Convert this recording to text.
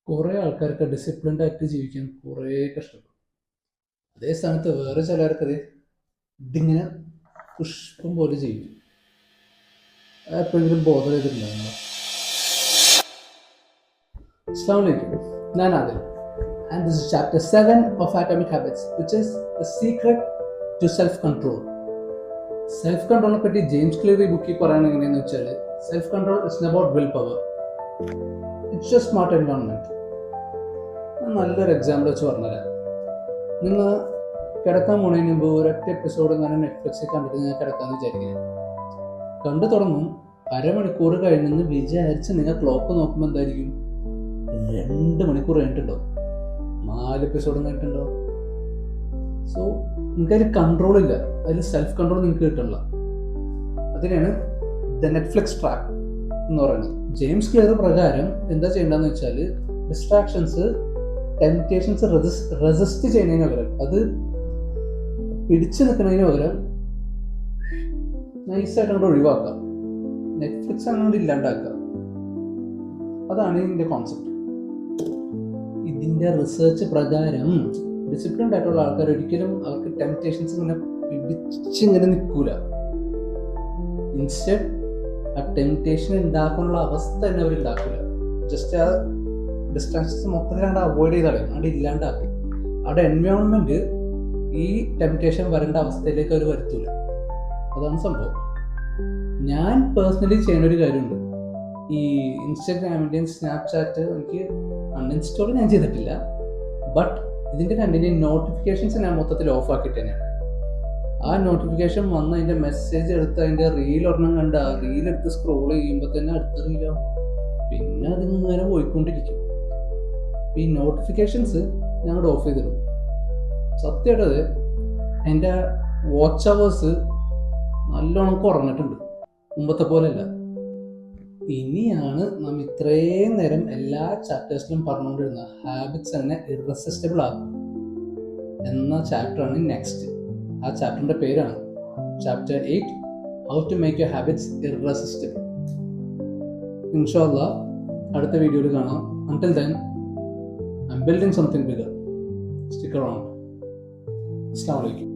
കുറേ ആൾക്കാർക്ക് ഡിസിപ്ലിൻഡ് ആയിട്ട് ജീവിക്കാൻ കുറേ കഷ്ടപ്പെടും. അതേ സ്ഥാനത്ത് വേറെ ചിലർക്കത് ഇതിങ്ങനെ പുഷ്പം പോലെ ചെയ്യും. എപ്പോഴെങ്കിലും ബോധം ചെയ്തിട്ടുണ്ടാകുന്നു. അസ്സലാമു ഞാൻ Adil and this is chapter 7 of Atomic Habits, which is the secret to self-control. Self കൺട്രോളിനെ പറ്റി ജെയിംസ് ക്ലിയറി ബുക്കിൽ പറയുന്നത് എങ്ങനെയാണെന്ന് വെച്ചാൽ, self control is about will power, it's a smart environment. നല്ലൊരു എക്സാമ്പിൾ വെച്ച് പറഞ്ഞുതരാം. നിങ്ങൾ കിടക്കാൻ പോണതിന് മുമ്പ് ഒരൊറ്റ എപ്പിസോഡ് ഇങ്ങനെ നെറ്റ്ഫ്ലിക്സിൽ കണ്ടിട്ട് നിങ്ങൾ കിടക്കാമെന്ന് വിചാരിക്കുക. കണ്ടു തുടങ്ങും, അരമണിക്കൂർ കഴിഞ്ഞെന്ന് വിചാരിച്ച് നിങ്ങൾ ക്ലോക്ക് നോക്കുമ്പോൾ എന്തായിരിക്കും, 2 മണിക്കൂർ കഴിഞ്ഞിട്ടുണ്ടോ, 4 എപ്പിസോഡ് കഴിഞ്ഞിട്ടുണ്ടോ. സോ നിങ്ങൾക്കതിൽ കൺട്രോൾ ഇല്ല, അതിൽ സെൽഫ് കൺട്രോൾ നിങ്ങൾക്ക് കിട്ടണില്ല. അതിനാണ് ദ നെറ്റ്ഫ്ലിക്സ് ട്രാപ്പ് എന്ന് പറയുന്നത്. ജെയിംസ് ക്ലിയർ പ്രകാരം എന്താ ചെയ്യേണ്ടതെന്ന് വെച്ചാൽ, ഡിസ്ട്രാക്ഷൻസ്, ടെംപ്റ്റേഷൻസ് റെസിസ്റ്റ് ചെയ്യുന്നതിന് പകരം, അത് പിടിച്ചു നിൽക്കുന്നതിന് പകരം നൈസായിട്ട് അങ്ങോട്ട് ഒഴിവാക്കാം. നെറ്റ്ഫ്ലിക്സ് അങ്ങോട്ട് ഇല്ലാണ്ടാക്കുക. അതാണ് ഇതിൻ്റെ കോൺസെപ്റ്റ്. ഇതിൻ്റെ റിസർച്ച് പ്രകാരം ഡിസിപ്ലിൻഡ് ആയിട്ടുള്ള ആൾക്കാർ ഒരിക്കലും അവർക്ക് ടെംപ്റ്റേഷൻസ് ഇങ്ങനെ പിടിച്ചിങ്ങനെ നിൽക്കൂല. ഇൻസ്റ്റഡ് ആ ടെംപ്റ്റേഷൻ ഉണ്ടാക്കാനുള്ള അവസ്ഥ തന്നെ അവർ ഉണ്ടാക്കില്ല. ജസ്റ്റ് ആ ഡിസ്ട്രാക്ഷൻസ് മൊത്തത്തിൽ അവിടെ അവോയ്ഡ് ചെയ്ത് കളയും, അവിടെ ഇല്ലാണ്ടാക്കും. അവിടെ എൻവയോൺമെന്റ് ഈ ടെംപ്റ്റേഷൻ വരേണ്ട അവസ്ഥയിലേക്ക് അവർ വരുത്തൂല. അതാണ് സംഭവം. ഞാൻ പേഴ്സണലി ചെയ്യുന്ന ഒരു കാര്യമുണ്ട്. ഈ ഇൻസ്റ്റാഗ്രാമിൻ്റെയും സ്നാപ്ചാറ്റ് എനിക്ക് അൺഇൻസ്റ്റാൾ ഞാൻ ചെയ്തിട്ടില്ല. ബട്ട് ഇതിൻ്റെ രണ്ടിൻ്റെയും നോട്ടിഫിക്കേഷൻസ് ഞാൻ മൊത്തത്തിൽ ഓഫ് ആക്കിയിട്ട് തന്നെയാണ്. ആ നോട്ടിഫിക്കേഷൻ വന്ന് അതിൻ്റെ മെസ്സേജ് എടുത്ത് അതിൻ്റെ റീൽ ഒരെണ്ണം കണ്ട് ആ റീലെടുത്ത് സ്ക്രോൾ ചെയ്യുമ്പോൾ തന്നെ അടുത്ത റീലാവും. പിന്നെ അതിങ്ങനെ പോയിക്കൊണ്ടിരിക്കും. ഈ നോട്ടിഫിക്കേഷൻസ് ഞങ്ങൾ ഓഫ് ചെയ്തിടും. സത്യമായിട്ടത് എൻ്റെ വാച്ച് അവേഴ്സ് നല്ലോണം കുറഞ്ഞിട്ടുണ്ട്, മുമ്പത്തെ പോലെയല്ല. ഇനിയാണ് നാം ഇത്രയും നേരം എല്ലാ ചാപ്റ്റേഴ്സിലും പറഞ്ഞുകൊണ്ടിരുന്ന ഹാബിറ്റ്സ് എങ്ങനെ ഇറസിസ്റ്റബിൾ ആക്കും എന്ന ചാപ്റ്ററാണ് നെക്സ്റ്റ്. ആ ചാപ്റ്ററിൻ്റെ പേരാണ് chapter 8, how to make your habits irresistible. ഇൻഷാ അല്ലാഹ് അടുത്ത വീഡിയോയിൽ കാണാം. Until then, I'm building something bigger. Stick around. Assalamu alaikum.